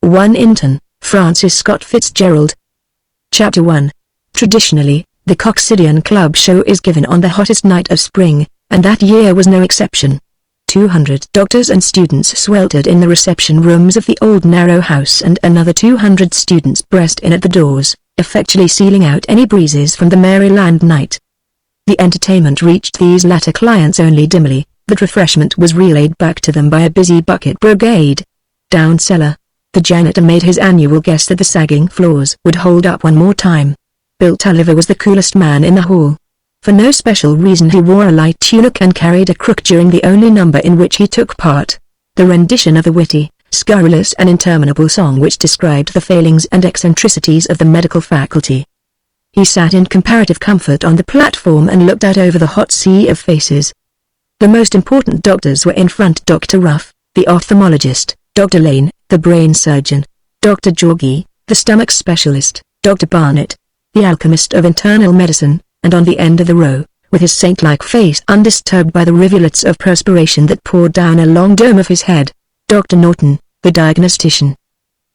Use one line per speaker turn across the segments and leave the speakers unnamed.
1 Interne, Francis Scott Fitzgerald. Chapter 1. Traditionally, the Coccidian Club show is given on the hottest night of spring, and that year was no exception. 200 doctors and students sweltered in the reception rooms of the old narrow house, and another 200 students pressed in at the doors, effectually sealing out any breezes from the Maryland night. The entertainment reached these latter clients only dimly, but refreshment was relayed back to them by a busy bucket brigade. Down cellar, the janitor made his annual guess that the sagging floors would hold up one more time. Bill Tulliver was the coolest man in the hall. For no special reason he wore a light tunic and carried a crook during the only number in which he took part, the rendition of the witty, scurrilous and interminable song which described the failings and eccentricities of the medical faculty. He sat in comparative comfort on the platform and looked out over the hot sea of faces. The most important doctors were in front: Dr. Ruff, the ophthalmologist, Dr. Lane, the brain surgeon, Dr. Jorgi, the stomach specialist, Dr. Barnett, the alchemist of internal medicine, and on the end of the row, with his saint-like face undisturbed by the rivulets of perspiration that poured down a long dome of his head, Dr. Norton, the diagnostician.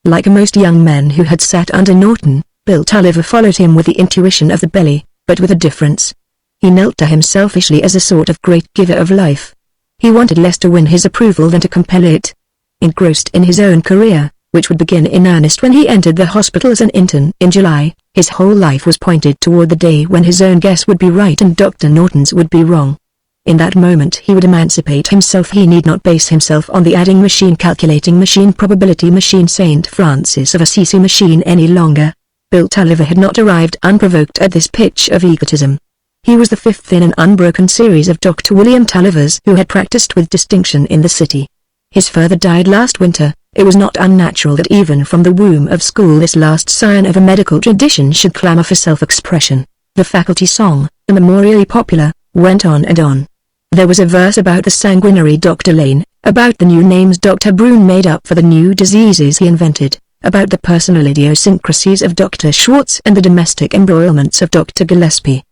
Like most young men who had sat under Norton, Bill Tulliver followed him with the intuition of the belly, but with a difference. He knelt to him selfishly as a sort of great giver of life. He wanted less to win his approval than to compel it. Engrossed in his own career, which would begin in earnest when he entered the hospital as an intern in July, his whole life was pointed toward the day when his own guess would be right and Dr. Norton's would be wrong. In that moment he would emancipate himself. He need not base himself on the adding machine, calculating machine, probability machine, St. Francis of Assisi machine any longer. Bill Tulliver had not arrived unprovoked at this pitch of egotism. He was the fifth in an unbroken series of Dr. William Tullivers who had practiced with distinction in the city. His father died last winter. It was not unnatural that even from the womb of school this last scion of a medical tradition should clamor for self-expression. The faculty song, immemorially popular, went on and on. There was a verse about the sanguinary Dr. Lane, about the new names Dr. Brune made up for the new diseases he invented, about the personal idiosyncrasies of Dr. Schwartz and the domestic embroilments of Dr. Gillespie.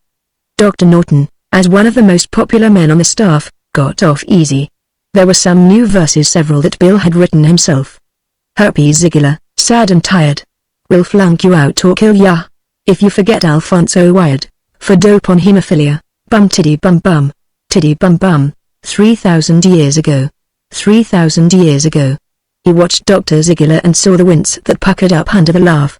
Dr. Norton, as one of the most popular men on the staff, got off easy. There were some new verses, several that Bill had written himself. Herpes ziegler, sad and tired. Will flunk you out or kill ya. If you forget Alfonso Wired, for dope on hemophilia, bum tiddy bum bum, tiddy bum bum, 3,000 years ago. 3,000 years ago. He watched Dr. Ziegler and saw the wince that puckered up under the laugh.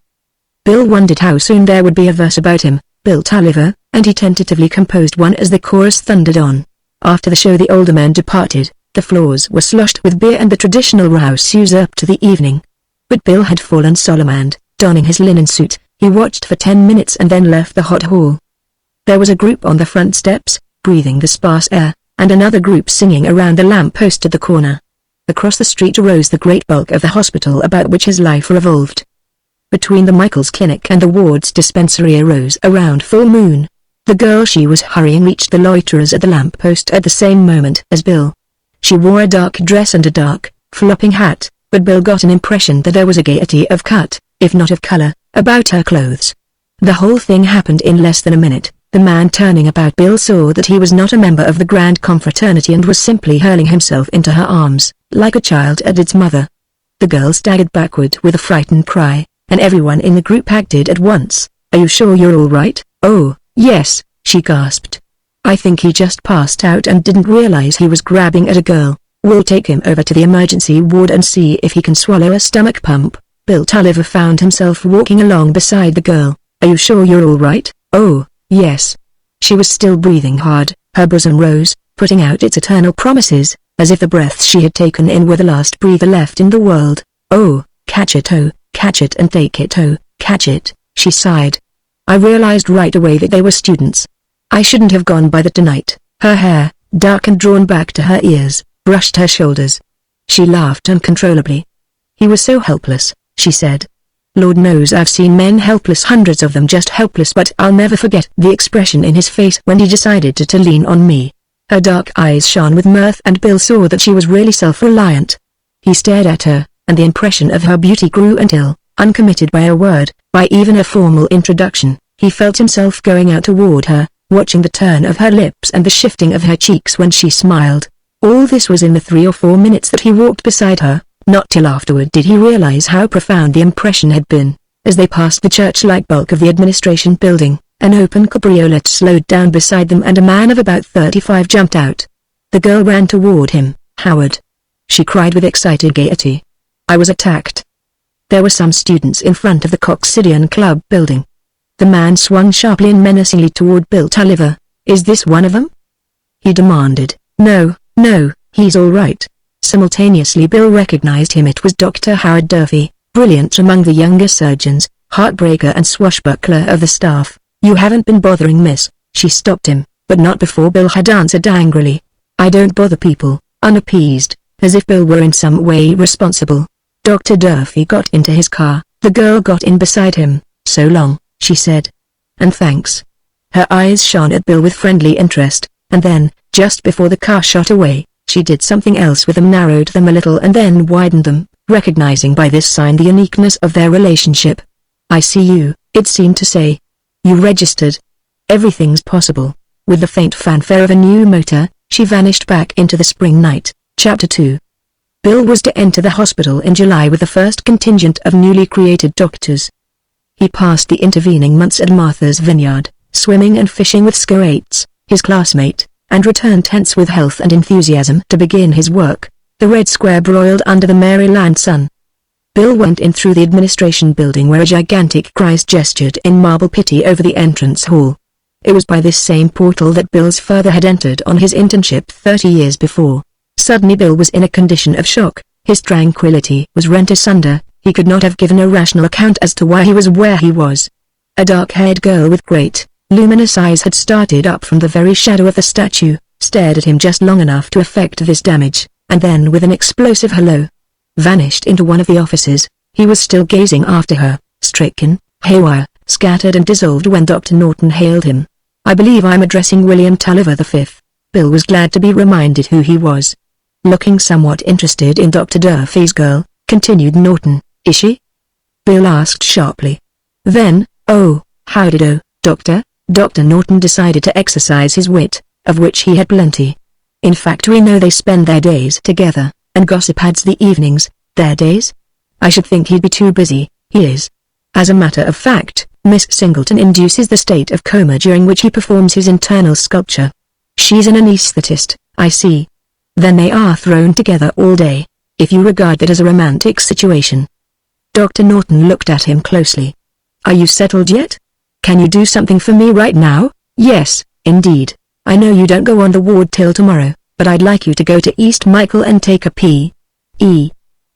Bill wondered how soon there would be a verse about him, Bill Tulliver, and he tentatively composed one as the chorus thundered on. After the show the older men departed. The floors were sloshed with beer and the traditional rouse usurped the evening. But Bill had fallen solemn and, donning his linen suit, he watched for 10 minutes and then left the hot hall. There was a group on the front steps, breathing the sparse air, and another group singing around the lamp-post at the corner. Across the street arose the great bulk of the hospital about which his life revolved. Between the Michaels Clinic and the ward's dispensary arose a round full moon. The girl she was hurrying reached the loiterers at the lamp-post at the same moment as Bill. She wore a dark dress and a dark, flopping hat, but Bill got an impression that there was a gaiety of cut, if not of color, about her clothes. The whole thing happened in less than a minute. The man turning about Bill saw that he was not a member of the grand confraternity and was simply hurling himself into her arms, like a child at its mother. The girl staggered backward with a frightened cry, and everyone in the group acted at once. "Are you sure you're all right?" "Oh, yes," she gasped. "I think he just passed out and didn't realize he was grabbing at a girl. We'll take him over to the emergency ward and see if he can swallow a stomach pump." Bill Tulliver found himself walking along beside the girl. "Are you sure you're all right?" "Oh, yes." She was still breathing hard. Her bosom rose, putting out its eternal promises, as if the breaths she had taken in were the last breather left in the world. "Oh, catch it and take it, oh, catch it," she sighed. "I realized right away that they were students. I shouldn't have gone by that tonight." Her hair, dark and drawn back to her ears, brushed her shoulders. She laughed uncontrollably. "He was so helpless," she said. "Lord knows I've seen men helpless, hundreds of them just helpless, but I'll never forget the expression in his face when he decided to lean on me." Her dark eyes shone with mirth and Bill saw that she was really self-reliant. He stared at her, and the impression of her beauty grew until, uncommitted by a word, by even a formal introduction, he felt himself going out toward her, watching the turn of her lips and the shifting of her cheeks when she smiled. All this was in the 3 or 4 minutes that he walked beside her, Not till afterward did he realize how profound the impression had been. As they passed the church-like bulk of the administration building, an open cabriolet slowed down beside them and a man of about 35 jumped out. The girl ran toward him. "Howard!" she cried with excited gaiety. "I was attacked." There were some students in front of the Coccidian Club building. The man swung sharply and menacingly toward Bill Tulliver. "Is this one of them?" he demanded. "No, no, he's all right." Simultaneously Bill recognized him. It was Dr. Howard Durfee, brilliant among the younger surgeons, heartbreaker and swashbuckler of the staff. "You haven't been bothering Miss?" She stopped him, but not before Bill had answered angrily. "I don't bother people," unappeased, as if Bill were in some way responsible. Dr. Durfee got into his car. The girl got in beside him. "So long," she said. "And thanks." Her eyes shone at Bill with friendly interest, and then, just before the car shot away, she did something else with them, narrowed them a little and then widened them, recognizing by this sign the uniqueness of their relationship. "I see you," it seemed to say. "You registered. Everything's possible." With the faint fanfare of a new motor, she vanished back into the spring night. Chapter 2. Bill was to enter the hospital in July with the first contingent of newly created doctors. He passed the intervening months at Martha's Vineyard, swimming and fishing with Scoates, his classmate, and returned tense with health and enthusiasm to begin his work. The Red Square broiled under the Maryland sun. Bill went in through the administration building where a gigantic Christ gestured in marble pity over the entrance hall. It was by this same portal that Bill's father had entered on his internship 30 years before. Suddenly Bill was in a condition of shock. His tranquility was rent asunder. He could not have given a rational account as to why he was where he was. A dark-haired girl with great, luminous eyes had started up from the very shadow of the statue, stared at him just long enough to effect this damage, and then with an explosive hello, vanished into one of the offices. He was still gazing after her, stricken, haywire, scattered and dissolved when Dr. Norton hailed him. "I believe I'm addressing William Tulliver V." Bill was glad to be reminded who he was. Looking somewhat interested in Dr. Durfee's girl, continued Norton. "Is she?" Bill asked sharply. Then, "Oh, howdy-do, Doctor." Dr. Norton decided to exercise his wit, of which he had plenty. "In fact, we know they spend their days together, and gossip adds the evenings." "Their days? I should think he'd be too busy." "He is. As a matter of fact, Miss Singleton induces the state of coma during which he performs his internal sculpture. She's an anesthetist." "I see. Then they are thrown together all day, if you regard that as a romantic situation." Dr. Norton looked at him closely. "Are you settled yet? Can you do something for me right now?" "Yes, indeed. I know you don't go on the ward till tomorrow, but I'd like you to go to East Michael and take a P.E.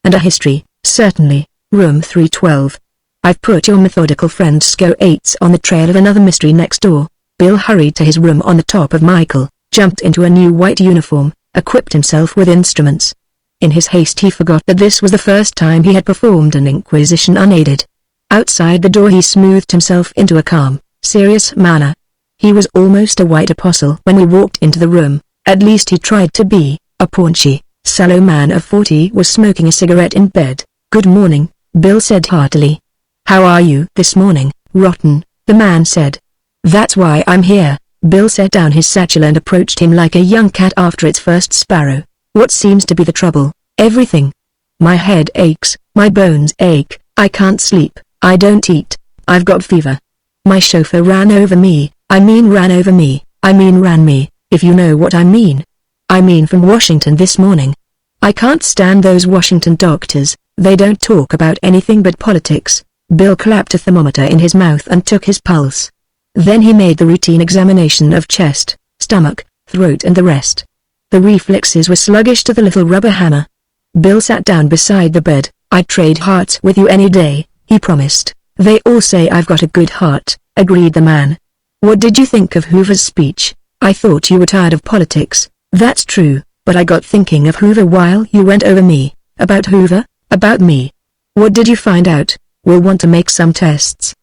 and a history." "Certainly, room 312. I've put your methodical friend Scoates on the trail of another mystery next door." Bill hurried to his room on the top of Michael, jumped into a new white uniform, equipped himself with instruments. In his haste he forgot that this was the first time he had performed an inquisition unaided. Outside the door he smoothed himself into a calm, serious manner. He was almost a white apostle when we walked into the room, at least he tried to be. A paunchy, sallow man of 40 was smoking a cigarette in bed. "Good morning," Bill said heartily. "How are you this morning?" "Rotten," the man said. "That's why I'm here." Bill set down his satchel and approached him like a young cat after its first sparrow. "What seems to be the trouble?" "Everything. My head aches, my bones ache, I can't sleep, I don't eat, I've got fever. My chauffeur ran over me, ran me, if you know what I mean. I mean from Washington this morning. I can't stand those Washington doctors, they don't talk about anything but politics." Bill clapped a thermometer in his mouth and took his pulse. Then he made the routine examination of chest, stomach, throat and the rest. The reflexes were sluggish to the little rubber hammer. Bill sat down beside the bed. "I'd trade hearts with you any day," he promised. "They all say I've got a good heart," agreed the man. "What did you think of Hoover's speech?" "I thought you were tired of politics." "That's true, but I got thinking of Hoover while you went over me." "About Hoover?" "About me." "What did you find out?" "We'll want to make some tests."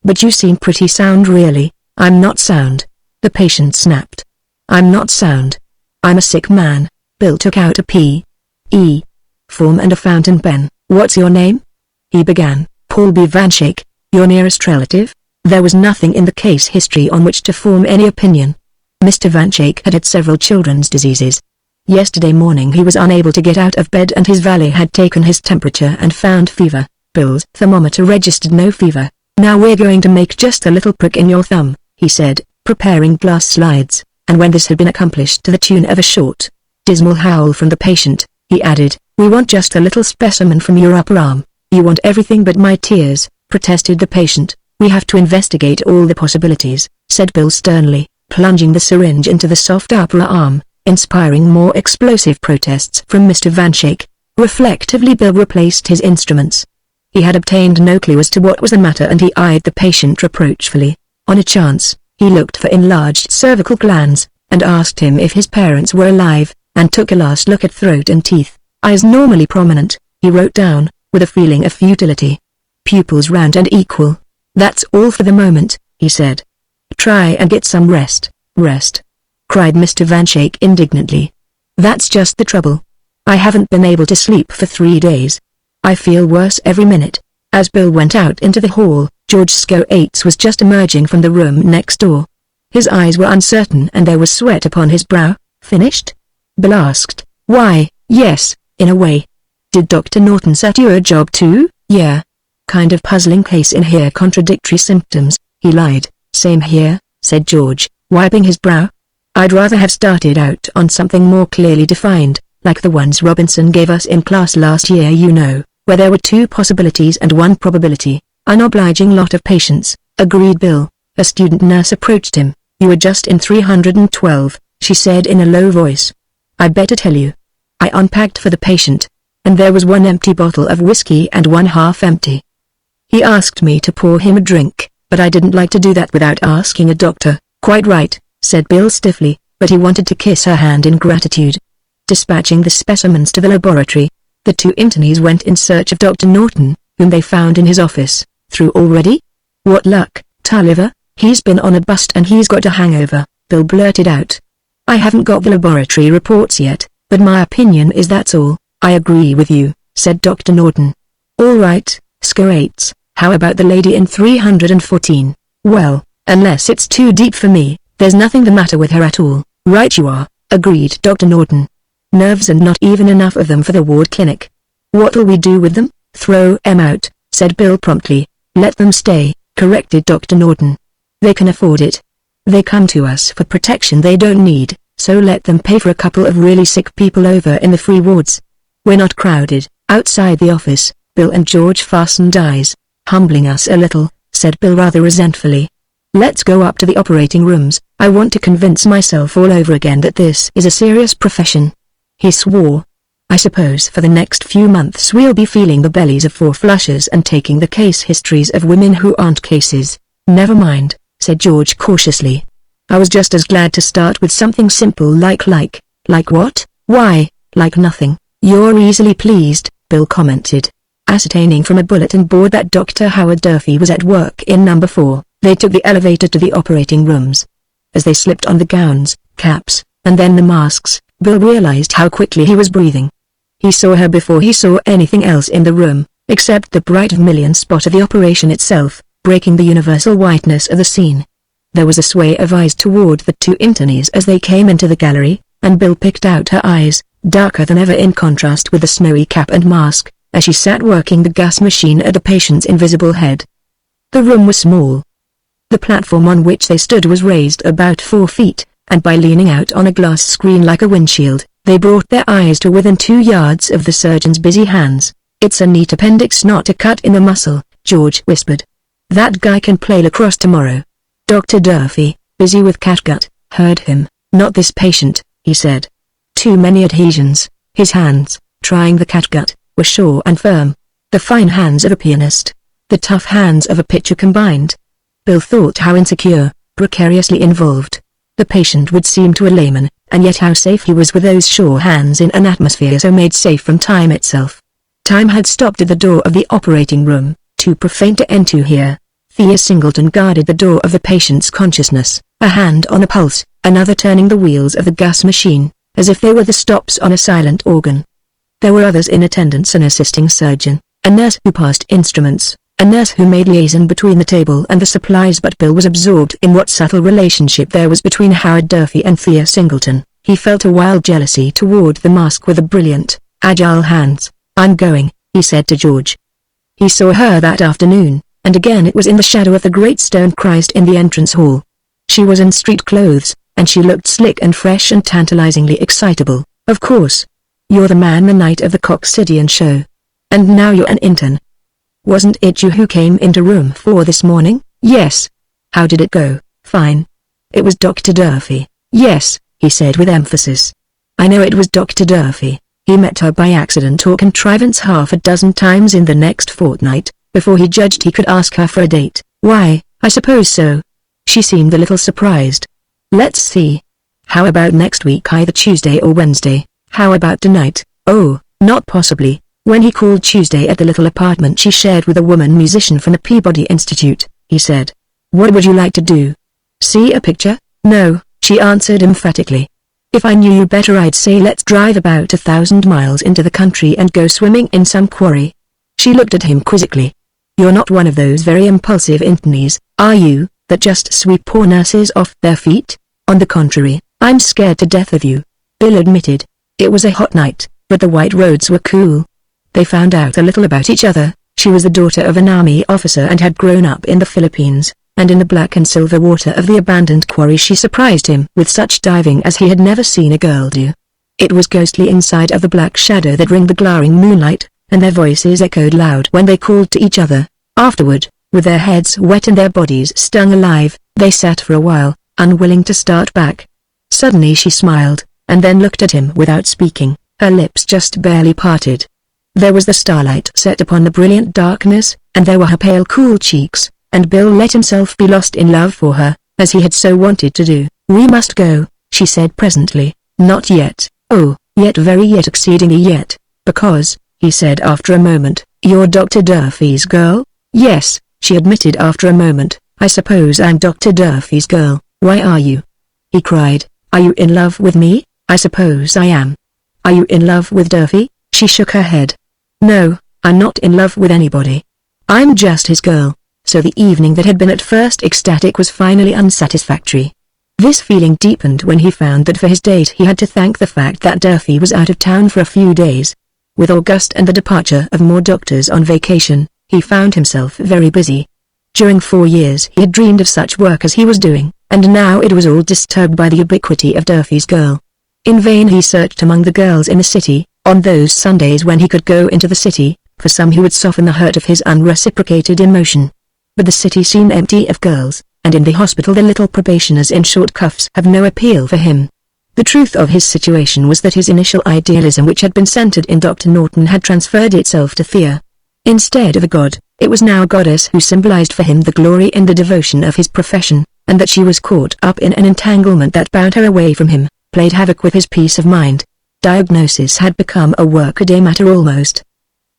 "But you seem pretty sound really." "I'm not sound," the patient snapped. "I'm not sound. I'm a sick man." Bill took out a P.E. form and a fountain pen. "What's your name?" he began. "Paul B. Vanshake." "Your nearest relative?" There was nothing in the case history on which to form any opinion. Mr. Vanshake had several children's diseases. Yesterday morning he was unable to get out of bed and his valet had taken his temperature and found fever. Bill's thermometer registered no fever. Now we're going to make just a little prick in your thumb, he said, preparing glass slides, and when this had been accomplished to the tune of a short, dismal howl from the patient, he added, we want just a little specimen from your upper arm. You want everything but my tears, protested the patient. We have to investigate all the possibilities, said Bill sternly, plunging the syringe into the soft upper arm, inspiring more explosive protests from Mr. Van Schaik. Reflectively Bill replaced his instruments. He had obtained no clue as to what was the matter and he eyed the patient reproachfully. On a chance, he looked for enlarged cervical glands, and asked him if his parents were alive, and took a last look at throat and teeth. Eyes normally prominent, he wrote down, with a feeling of futility. Pupils round and equal. That's all for the moment, he said. Try and get some rest, cried Mr. Van Schaik indignantly. That's just the trouble. I haven't been able to sleep for 3 days. I feel worse every minute. As Bill went out into the hall, George Scoates was just emerging from the room next door. His eyes were uncertain and there was sweat upon his brow. Finished? Bill asked. Why, yes, in a way. Did Dr. Norton set you a job too? Yeah. Kind of puzzling case in here, contradictory symptoms, he lied. Same here, said George, wiping his brow. I'd rather have started out on something more clearly defined, like the ones Robinson gave us in class last year, you know, where there were 2 possibilities and 1 probability. Unobliging lot of patience, agreed Bill. A student nurse approached him. You were just in 312, she said in a low voice. I better tell you. I unpacked for the patient, and there was 1 empty bottle of whiskey and 1 half empty. He asked me to pour him a drink, but I didn't like to do that without asking a doctor. Quite right, said Bill stiffly, but he wanted to kiss her hand in gratitude. Dispatching the specimens to the laboratory, the 2 internees went in search of Dr. Norton, whom they found in his office. Through already? What luck, Tulliver, he's been on a bust and he's got a hangover, Bill blurted out. I haven't got the laboratory reports yet, but my opinion is that's all. I agree with you, said Dr. Norton. All right, Scoates, how about the lady in 314? Well, unless it's too deep for me, there's nothing the matter with her at all. Right you are, agreed Dr. Norton. Nerves and not even enough of them for the ward clinic. What'll we do with them? Throw 'em out, said Bill promptly. Let them stay, corrected Dr. Norton. They can afford it. They come to us for protection they don't need, so let them pay for a couple of really sick people over in the free wards. We're not crowded. Outside the office, Bill and George fastened eyes. Humbling us a little, said Bill rather resentfully. Let's go up to the operating rooms. I want to convince myself all over again that this is a serious profession. He swore. I suppose for the next few months we'll be feeling the bellies of 4 flushers and taking the case histories of women who aren't cases. Never mind, said George cautiously. I was just as glad to start with something simple like what? Why, like nothing. You're easily pleased, Bill commented. Ascertaining from a bulletin board that Dr. Howard Durfee was at work in number 4, they took the elevator to the operating rooms. As they slipped on the gowns, caps, and then the masks, Bill realized how quickly he was breathing. He saw her before he saw anything else in the room, except the bright vermilion spot of the operation itself, breaking the universal whiteness of the scene. There was a sway of eyes toward the 2 internees as they came into the gallery, and Bill picked out her eyes, darker than ever in contrast with the snowy cap and mask, as she sat working the gas machine at the patient's invisible head. The room was small. The platform on which they stood was raised about 4 feet, and by leaning out on a glass screen like a windshield, they brought their eyes to within 2 yards of the surgeon's busy hands. It's a neat appendix, not a cut in the muscle, George whispered. That guy can play lacrosse tomorrow. Dr. Durfee, busy with catgut, heard him. Not this patient, he said. Too many adhesions. His hands, trying the catgut, were sure and firm. The fine hands of a pianist. The tough hands of a pitcher combined. Bill thought how insecure, precariously involved the patient would seem to a layman, and yet how safe he was with those sure hands in an atmosphere so made safe from time itself. Time had stopped at the door of the operating room, too profane to enter here. Thea Singleton guarded the door of the patient's consciousness, a hand on a pulse, another turning the wheels of the gas machine, as if they were the stops on a silent organ. There were others in attendance: an assisting surgeon, a nurse who passed instruments, a nurse who made liaison between the table and the supplies, but Bill was absorbed in what subtle relationship there was between Howard Durfee and Thea Singleton. He felt a wild jealousy toward the mask with the brilliant, agile hands. "I'm going," he said to George. He saw her that afternoon, and again it was in the shadow of the great stone Christ in the entrance hall. She was in street clothes, and she looked slick and fresh and tantalizingly excitable. "Of course. You're the man the night of the Coccidian show. And now you're an intern. Wasn't it you who came into room 4 this morning?" "Yes." "How did it go?" "Fine." "It was Dr. Durfee." "Yes," he said with emphasis. "I know it was Dr. Durfee. He met her by accident or contrivance half a dozen times in the next fortnight, before he judged he could ask her for a date." "Why, I suppose so." She seemed a little surprised. "Let's see. How about next week, either Tuesday or Wednesday? How about tonight?" "Oh, not possibly." When he called Tuesday at the little apartment she shared with a woman musician from the Peabody Institute, he said, "What would you like to do? See a picture?" "No," she answered emphatically. "If I knew you better I'd say let's drive about 1,000 miles into the country and go swimming in some quarry." She looked at him quizzically. "You're not one of those very impulsive internees, are you, that just sweep poor nurses off their feet? On the contrary, I'm scared to death of you," Bill admitted. It was a hot night, but the white roads were cool. They found out a little about each other. She was the daughter of an army officer and had grown up in the Philippines, and in the black and silver water of the abandoned quarry she surprised him with such diving as he had never seen a girl do. It was ghostly inside of the black shadow that ringed the glaring moonlight, and their voices echoed loud when they called to each other. Afterward, with their heads wet and their bodies stung alive, they sat for a while, unwilling to start back. Suddenly she smiled, and then looked at him without speaking, her lips just barely parted. There was the starlight set upon the brilliant darkness, and there were her pale cool cheeks, and Bill let himself be lost in love for her, as he had so wanted to do. "We must go," she said presently. "Not yet." "Oh, yet, very yet, exceedingly yet, because," he said after a moment, "you're Dr. Durfee's girl?" "Yes," she admitted after a moment, "I suppose I'm Dr. Durfee's girl." "Why are you?" he cried. "Are you in love with me?" "I suppose I am." "Are you in love with Durfee?" She shook her head. "No, I'm not in love with anybody. I'm just his girl." So the evening that had been at first ecstatic was finally unsatisfactory. This feeling deepened when he found that for his date he had to thank the fact that Durfee was out of town for a few days. With August and the departure of more doctors on vacation, he found himself very busy. During 4 years he had dreamed of such work as he was doing, and now it was all disturbed by the ubiquity of Durfee's girl. In vain he searched among the girls in the city, on those Sundays when he could go into the city, for some who would soften the hurt of his unreciprocated emotion. But the city seemed empty of girls, and in the hospital the little probationers in short cuffs have no appeal for him. The truth of his situation was that his initial idealism, which had been centered in Dr. Norton, had transferred itself to Thea. Instead of a god, it was now a goddess who symbolized for him the glory and the devotion of his profession, and that she was caught up in an entanglement that bound her away from him, played havoc with his peace of mind. Diagnosis had become a workaday matter almost.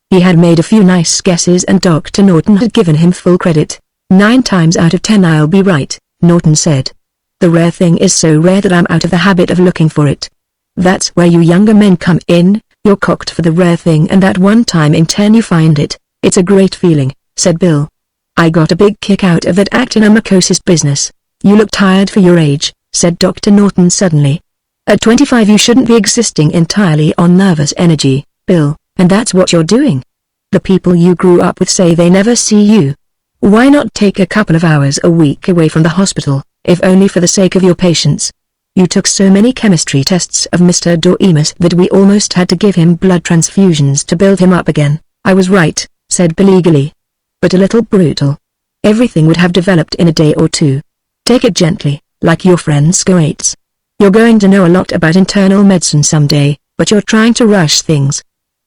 He had made a few nice guesses and Dr. Norton had given him full credit. 9 times out of 10 I'll be right, Norton said. The rare thing is so rare that I'm out of the habit of looking for it. That's where you younger men come in, you're cocked for the rare thing and that one time in 10 you find it. It's a great feeling, said Bill. I got a big kick out of that actinomycosis business. You look tired for your age, said Dr. Norton suddenly. At 25 you shouldn't be existing entirely on nervous energy, Bill, and that's what you're doing. The people you grew up with say they never see you. Why not take a couple of hours a week away from the hospital, if only for the sake of your patients? You took so many chemistry tests of Mr. Doremus that we almost had to give him blood transfusions to build him up again. I was right, said Bill eagerly. But a little brutal. Everything would have developed in a day or two. Take it gently, like your friend Scoates. You're going to know a lot about internal medicine someday, but you're trying to rush things.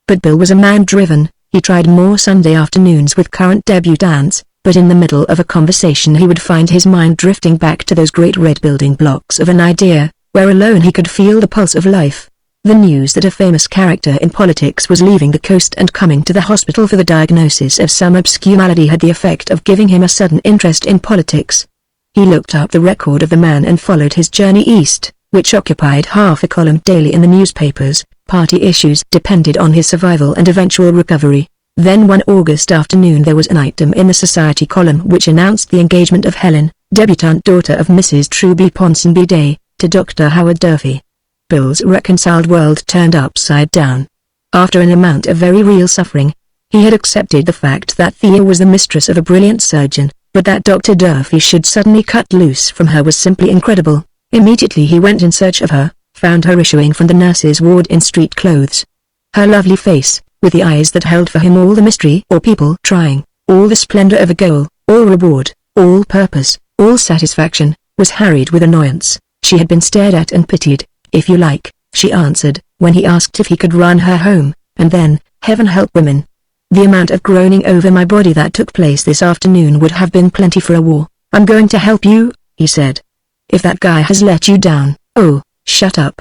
But Bill was a man driven. He tried more Sunday afternoons with current debutantes, but in the middle of a conversation he would find his mind drifting back to those great red building blocks of an idea, where alone he could feel the pulse of life. The news that a famous character in politics was leaving the coast and coming to the hospital for the diagnosis of some obscure malady had the effect of giving him a sudden interest in politics. He looked up the record of the man and followed his journey east, which occupied half a column daily in the newspapers. Party issues depended on his survival and eventual recovery. Then one August afternoon there was an item in the society column which announced the engagement of Helen, debutante daughter of Mrs. Truby Ponsonby Day, to Dr. Howard Durfee. Bill's reconciled world turned upside down. After an amount of very real suffering, he had accepted the fact that Thea was the mistress of a brilliant surgeon, but that Dr. Durfee should suddenly cut loose from her was simply incredible. Immediately he went in search of her, found her issuing from the nurse's ward in street clothes. Her lovely face, with the eyes that held for him all the mystery or people trying, all the splendor of a goal, all reward, all purpose, all satisfaction, was harried with annoyance. She had been stared at and pitied, if you like, she answered, when he asked if he could run her home, and then, heaven help women. The amount of groaning over my body that took place this afternoon would have been plenty for a war. I'm going to help you, he said. If that guy has let you down, oh, shut up.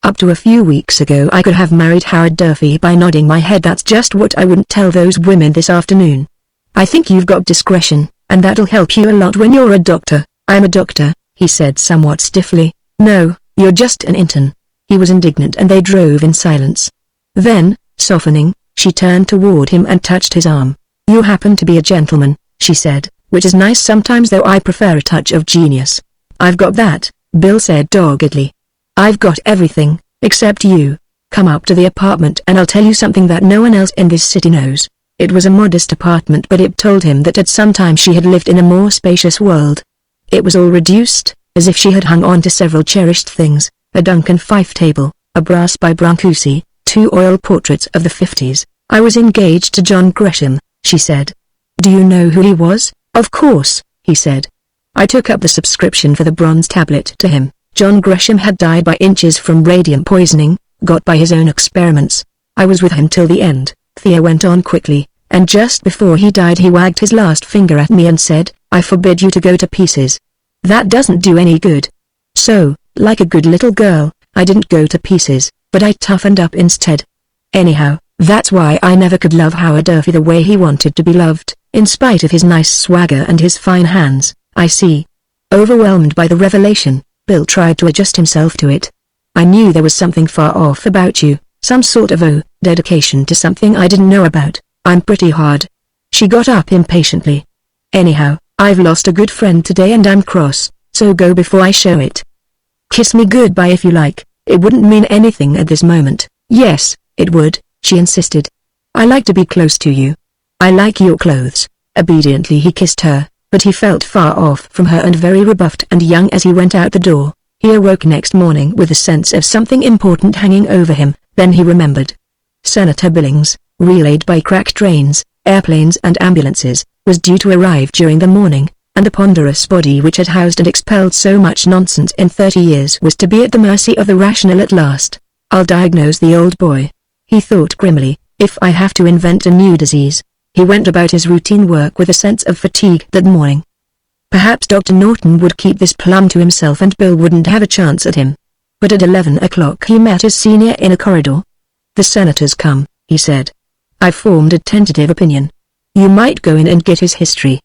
Up to a few weeks ago I could have married Howard Durfee by nodding my head. That's just what I wouldn't tell those women this afternoon. I think you've got discretion, and that'll help you a lot when you're a doctor. I'm a doctor, he said somewhat stiffly. No, you're just an intern. He was indignant and they drove in silence. Then, softening, she turned toward him and touched his arm. You happen to be a gentleman, she said, which is nice sometimes, though I prefer a touch of genius. I've got that, Bill said doggedly. I've got everything, except you. Come up to the apartment and I'll tell you something that no one else in this city knows. It was a modest apartment, but it told him that at some time she had lived in a more spacious world. It was all reduced, as if she had hung on to several cherished things, a Duncan Fife table, a brass by Brancusi, 2 oil portraits of the 50s. I was engaged to John Gresham, she said. Do you know who he was? Of course, he said. I took up the subscription for the bronze tablet to him. John Gresham had died by inches from radium poisoning, got by his own experiments. I was with him till the end, Thea went on quickly, and just before he died he wagged his last finger at me and said, I forbid you to go to pieces. That doesn't do any good. So, like a good little girl, I didn't go to pieces, but I toughened up instead. Anyhow, that's why I never could love Howard Durfee the way he wanted to be loved, in spite of his nice swagger and his fine hands. I see. Overwhelmed by the revelation, Bill tried to adjust himself to it. I knew there was something far off about you, some sort of dedication to something I didn't know about. I'm pretty hard. She got up impatiently. Anyhow, I've lost a good friend today and I'm cross, so go before I show it. Kiss me goodbye if you like, it wouldn't mean anything at this moment. Yes, it would, she insisted. I like to be close to you. I like your clothes. Obediently he kissed her, but he felt far off from her and very rebuffed and young as he went out the door. He awoke next morning with a sense of something important hanging over him, then he remembered. Senator Billings, relayed by crack trains, airplanes and ambulances, was due to arrive during the morning, and the ponderous body which had housed and expelled so much nonsense in 30 years was to be at the mercy of the rational at last. I'll diagnose the old boy, he thought grimly, if I have to invent a new disease. He went about his routine work with a sense of fatigue that morning. Perhaps Dr. Norton would keep this plum to himself and Bill wouldn't have a chance at him. But at 11 o'clock he met his senior in a corridor. The senator's come, he said. I've formed a tentative opinion. You might go in and get his history.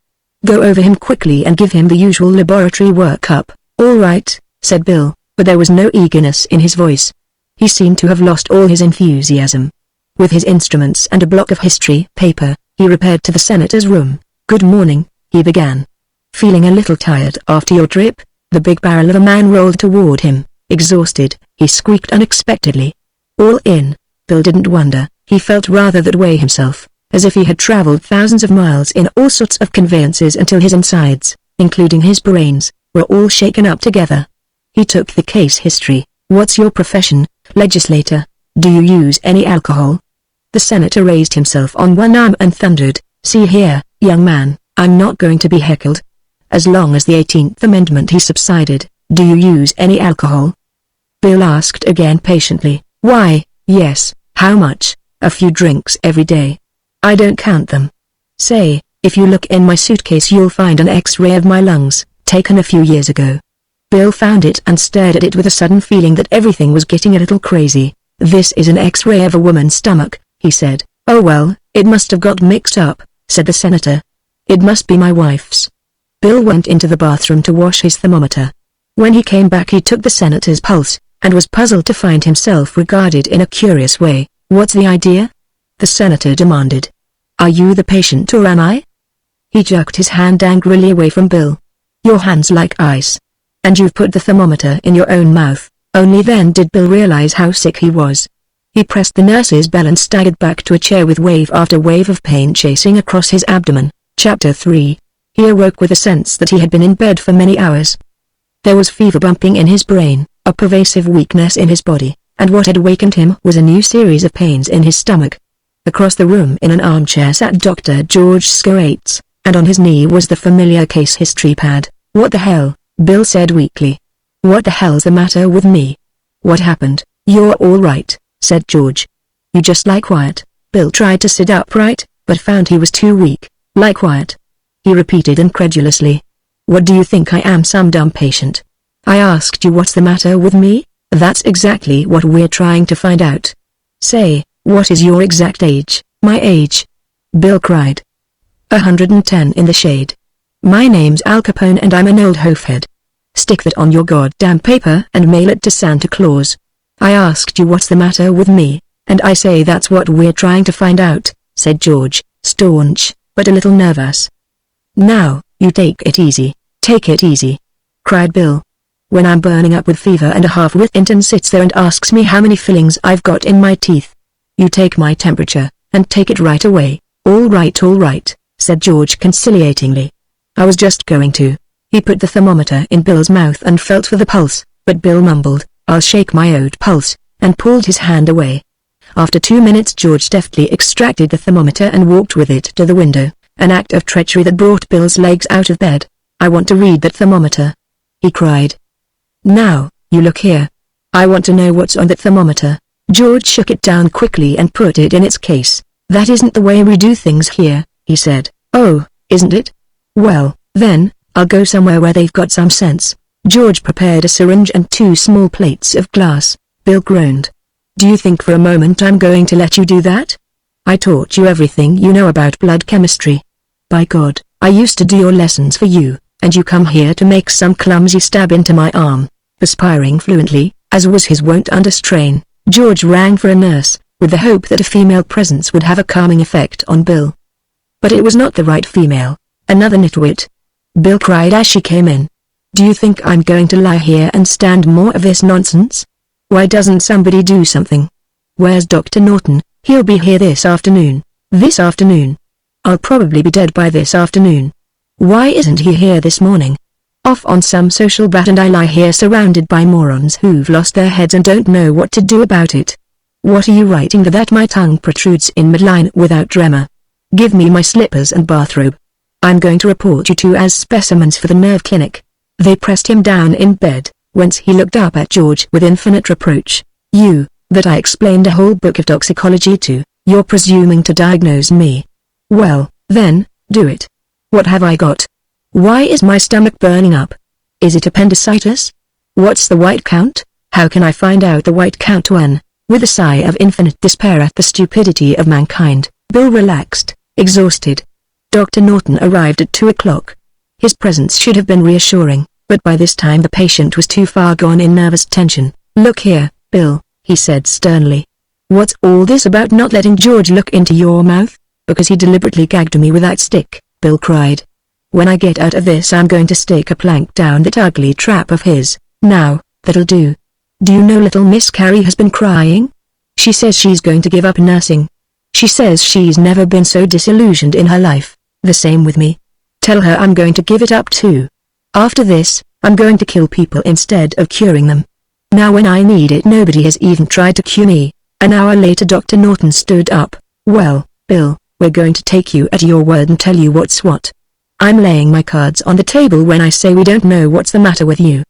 Go over him quickly and give him the usual laboratory workup. All right, said Bill, but there was no eagerness in his voice. He seemed to have lost all his enthusiasm. With his instruments and a block of history paper, he repaired to the senator's room. Good morning, he began. Feeling a little tired after your trip? The big barrel of a man rolled toward him. Exhausted, he squeaked unexpectedly. All in, Bill didn't wonder, he felt rather that way himself, as if he had traveled thousands of miles in all sorts of conveyances until his insides, including his brains, were all shaken up together. He took the case history. What's your profession, legislator? Do you use any alcohol? The senator raised himself on one arm and thundered, see here, young man, I'm not going to be heckled. As long as the 18th Amendment. He subsided, do you use any alcohol? Bill asked again patiently, why, yes, how much? A few drinks every day. I don't count them. Say, if you look in my suitcase you'll find an X-ray of my lungs, taken a few years ago. Bill found it and stared at it with a sudden feeling that everything was getting a little crazy. This is an X-ray of a woman's stomach, he said. Oh well, it must have got mixed up, said the senator. It must be my wife's. Bill went into the bathroom to wash his thermometer. When he came back he took the senator's pulse, and was puzzled to find himself regarded in a curious way. What's the idea? The senator demanded. Are you the patient or am I? He jerked his hand angrily away from Bill. Your hand's like ice. And you've put the thermometer in your own mouth. Only then did Bill realize how sick he was. He pressed the nurse's bell and staggered back to a chair with wave after wave of pain chasing across his abdomen. Chapter 3. He awoke with a sense that he had been in bed for many hours. There was fever bumping in his brain, a pervasive weakness in his body, and what had awakened him was a new series of pains in his stomach. Across the room in an armchair sat Dr. George Scoates, and on his knee was the familiar case history pad. "What the hell?" Bill said weakly. "What the hell's the matter with me? What happened?" "You're all right," said George. "You just lie quiet." Bill tried to sit upright, but found he was too weak. "Lie quiet," he repeated incredulously. "What do you think I am, some dumb patient? I asked you what's the matter with me? That's exactly what we're trying to find out. Say, what is your exact age?" "My age?" Bill cried. 110 in the shade. "My name's Al Capone and I'm an old hoofhead. Stick that on your goddamn paper and mail it to Santa Claus. I asked you what's the matter with me, and I say that's what we're trying to find out," said George, staunch, but a little nervous. "Now, you take it easy, cried Bill. "When I'm burning up with fever and a half-wit intern sits there and asks me how many fillings I've got in my teeth, you take my temperature, and take it right away." All right, said George conciliatingly. "I was just going to." He put the thermometer in Bill's mouth and felt for the pulse, but Bill mumbled, "I'll shake my old pulse," and pulled his hand away. After 2 minutes George deftly extracted the thermometer and walked with it to the window, an act of treachery that brought Bill's legs out of bed. "I want to read that thermometer," he cried. "Now, you look here. I want to know what's on that thermometer." George shook it down quickly and put it in its case. "That isn't the way we do things here," he said. "Oh, isn't it? Well, then, I'll go somewhere where they've got some sense." George prepared a syringe and 2 small plates of glass. Bill groaned. "Do you think for a moment I'm going to let you do that? I taught you everything you know about blood chemistry. By God, I used to do your lessons for you, and you come here to make some clumsy stab into my arm." Perspiring fluently, as was his wont under strain, George rang for a nurse, with the hope that a female presence would have a calming effect on Bill. But it was not the right female. "Another nitwit," Bill cried as she came in. "Do you think I'm going to lie here and stand more of this nonsense? Why doesn't somebody do something? Where's Dr. Norton? He'll be here this afternoon." "This afternoon? I'll probably be dead by this afternoon. Why isn't he here this morning? Off on some social bat and I lie here surrounded by morons who've lost their heads and don't know what to do about it. What are you writing there that my tongue protrudes in midline without tremor? Give me my slippers and bathrobe. I'm going to report you 2 as specimens for the nerve clinic." They pressed him down in bed, whence he looked up at George with infinite reproach. "You, that I explained a whole book of toxicology to, you're presuming to diagnose me. Well, then, do it. What have I got? Why is my stomach burning up? Is it appendicitis? What's the white count? How can I find out the white count?" With a sigh of infinite despair at the stupidity of mankind, Bill relaxed, exhausted. Dr. Norton arrived at 2 o'clock. His presence should have been reassuring, but by this time the patient was too far gone in nervous tension. "Look here, Bill," he said sternly. "What's all this about not letting George look into your mouth?" "Because he deliberately gagged me with that stick," Bill cried. "When I get out of this I'm going to stake a plank down that ugly trap of his. Now, that'll do. Do you know little Miss Carrie has been crying? She says she's going to give up nursing. She says she's never been so disillusioned in her life. The same with me. Tell her I'm going to give it up too. After this, I'm going to kill people instead of curing them. Now when I need it nobody has even tried to cure me." An hour later Dr. Norton stood up. "Well, Bill, we're going to take you at your word and tell you what's what. I'm laying my cards on the table when I say we don't know what's the matter with you.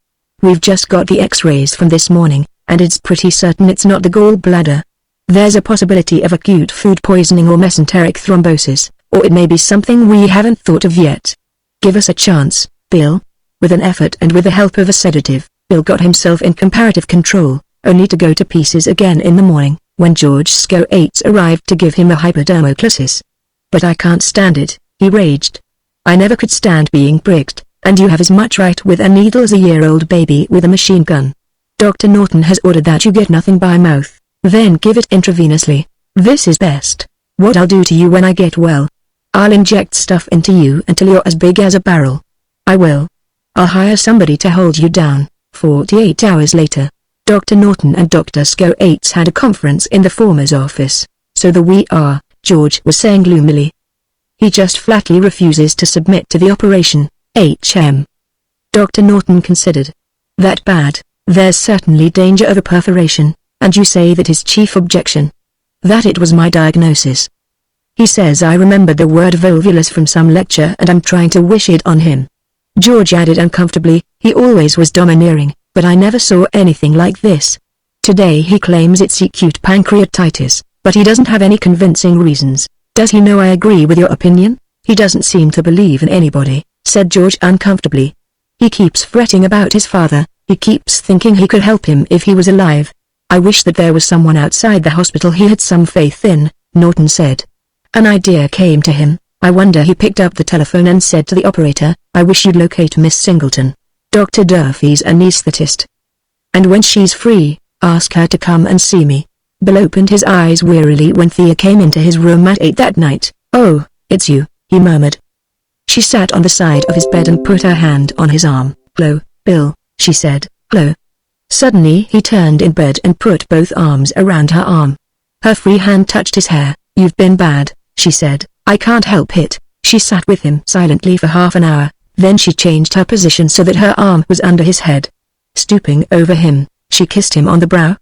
We've just got the x-rays from this morning, and it's pretty certain it's not the gallbladder. There's a possibility of acute food poisoning or mesenteric thrombosis, or it may be something we haven't thought of yet. Give us a chance, Bill." With an effort and with the help of a sedative, Bill got himself in comparative control, only to go to pieces again in the morning, when George Scoates arrived to give him a hypodermoclysis. "But I can't stand it," he raged. "I never could stand being pricked, and you have as much right with a needle as a year-old baby with a machine gun. Dr. Norton has ordered that you get nothing by mouth, then give it intravenously. This is best. What I'll do to you when I get well? I'll inject stuff into you until you're as big as a barrel. I will. I'll hire somebody to hold you down." 48 hours later. Dr. Norton and Dr. Scoates had a conference in the former's office, so the we are, George was saying gloomily. He just flatly refuses to submit to the operation, HM. Dr. Norton considered. That bad, there's certainly danger of a perforation, and you say that his chief objection? That it was my diagnosis. He says I remembered the word volvulus from some lecture and I'm trying to wish it on him. George added uncomfortably, he always was domineering, but I never saw anything like this. Today he claims it's acute pancreatitis, but he doesn't have any convincing reasons. Does he know I agree with your opinion? He doesn't seem to believe in anybody, said George uncomfortably. He keeps fretting about his father, he keeps thinking he could help him if he was alive. I wish that there was someone outside the hospital he had some faith in, Norton said. An idea came to him. I wonder he picked up the telephone and said to the operator, I wish you'd locate Miss Singleton. Dr. Durfee's anesthetist. And when she's free, ask her to come and see me. Bill opened his eyes wearily when Thea came into his room at 8 that night. Oh, it's you, he murmured. She sat on the side of his bed and put her hand on his arm. Hello, Bill, she said. Hello. Suddenly he turned in bed and put both arms around her arm. Her free hand touched his hair. You've been bad, she said. I can't help it. She sat with him silently for half an hour, then she changed her position so that her arm was under his head. Stooping over him, she kissed him on the brow.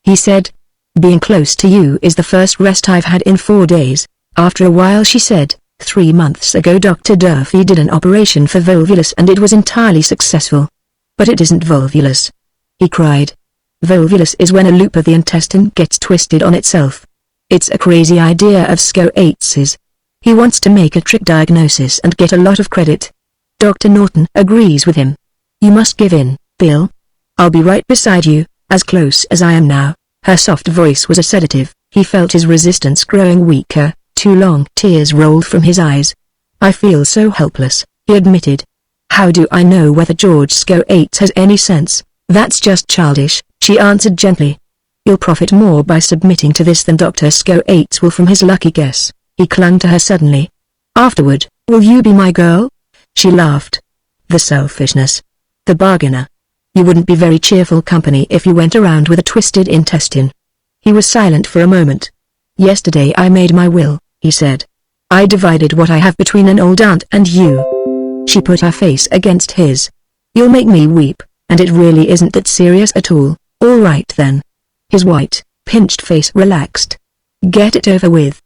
He said, being close to you is the first rest I've had in 4 days. After a while she said, 3 months ago Dr. Durfee did an operation for volvulus and it was entirely successful. But it isn't volvulus. He cried. Volvulus is when a loop of the intestine gets twisted on itself. It's a crazy idea of Scoates's. He wants to make a trick diagnosis and get a lot of credit. Dr. Norton agrees with him. You must give in, Bill. I'll be right beside you, as close as I am now. Her soft voice was a sedative. He felt his resistance growing weaker. 2 long tears rolled from his eyes. I feel so helpless, he admitted. How do I know whether George Scoates has any sense? That's just childish, she answered gently. You'll profit more by submitting to this than Dr. Scoates will from his lucky guess. He clung to her suddenly. Afterward, will you be my girl? She laughed. The selfishness. The bargainer. You wouldn't be very cheerful company if you went around with a twisted intestine. He was silent for a moment. Yesterday I made my will, he said. I divided what I have between an old aunt and you. She put her face against his. You'll make me weep, and it really isn't that serious at all. All right then. His white, pinched face relaxed. Get it over with.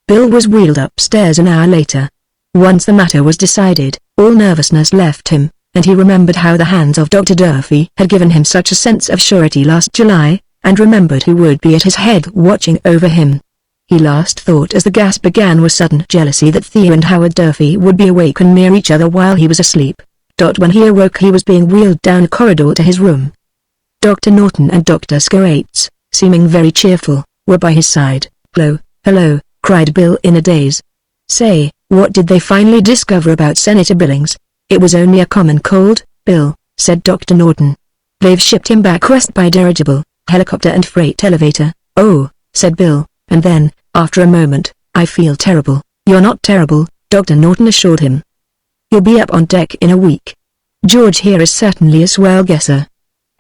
Bill was wheeled upstairs an hour later. Once the matter was decided, all nervousness left him, and he remembered how the hands of Dr. Durfee had given him such a sense of surety last July, and remembered who would be at his head watching over him. He last thought as the gas began was sudden jealousy that Thea and Howard Durfee would be awake and near each other while he was asleep. When he awoke he was being wheeled down a corridor to his room. Dr. Norton and Dr. Scoates, seeming very cheerful, were by his side. Hello, hello, cried Bill in a daze. Say, what did they finally discover about Senator Billings? It was only a common cold, Bill, said Dr. Norton. They've shipped him back west by dirigible, helicopter and freight elevator. Oh, said Bill, and then, after a moment, I feel terrible. You're not terrible, Dr. Norton assured him. You'll be up on deck in a week. George here is certainly a swell guesser.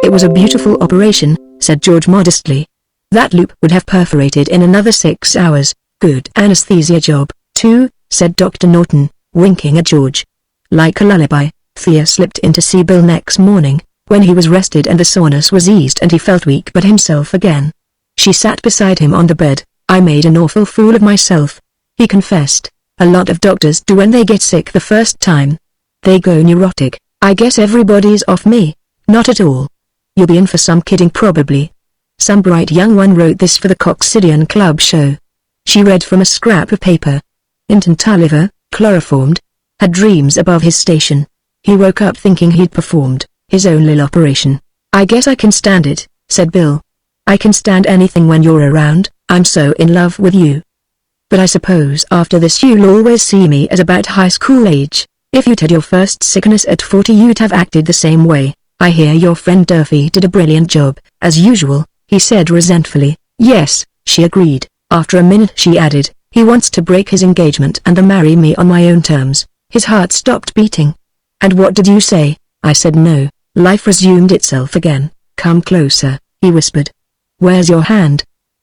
It was a beautiful operation, said George modestly. That loop would have perforated in another 6 hours. Good anesthesia job, too, said Dr. Norton, winking at George. Like a lullaby, Thea slipped in to see Bill next morning, when he was rested and the soreness was eased and he felt weak but himself again. She sat beside him on the bed. I made an awful fool of myself, he confessed. A lot of doctors do when they get sick the first time. They go neurotic. I guess everybody's off me. Not at all. You'll be in for some kidding probably. Some bright young one wrote this for the Coccidian Club show. She read from a scrap of paper. Interne Tulliver, chloroformed, had dreams above his station. He woke up thinking he'd performed his own little operation. I guess I can stand it, said Bill. I can stand anything when you're around, I'm so in love with you. But I suppose after this you'll always see me as about high school age. If you'd had your first sickness at 40 you'd have acted the same way. I hear your friend Durfee did a brilliant job, as usual, he said resentfully. Yes, she agreed. After a minute she added, he wants to break his engagement and then marry me on my own terms. His heart stopped beating. And what did you say? I said no. Life resumed itself again. Come closer, he whispered. "Where's your hand?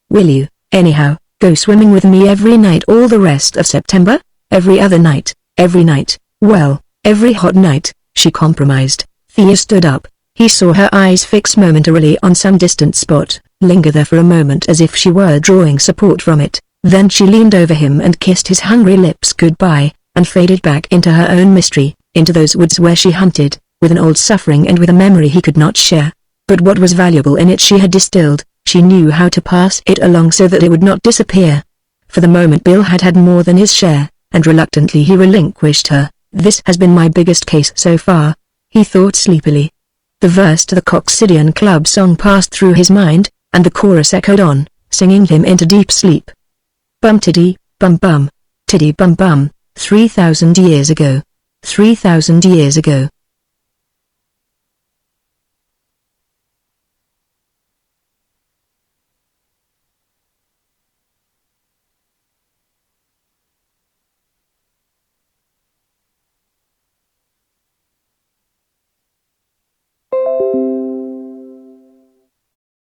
Will you, anyhow, go swimming with me every night all the rest of September? Every other night, every night, well, every hot night," she compromised. Thea stood up. He saw her eyes fix momentarily on some distant spot, linger there for a moment as if she were drawing support from it. Then she leaned over him and kissed his hungry lips goodbye, and faded back into her own mystery, into those woods where she hunted, with an old suffering and with a memory he could not share. But what was valuable in it she had distilled, she knew how to pass it along so that it would not disappear. For the moment Bill had had more than his share, and reluctantly he relinquished her. "This has been my biggest case so far," he thought sleepily. The verse to the Coccidian Club song passed through his mind, and the chorus echoed on, singing him into deep sleep. Bum tiddy, bum bum, tiddy bum bum, 3,000 years ago. 3,000 years ago.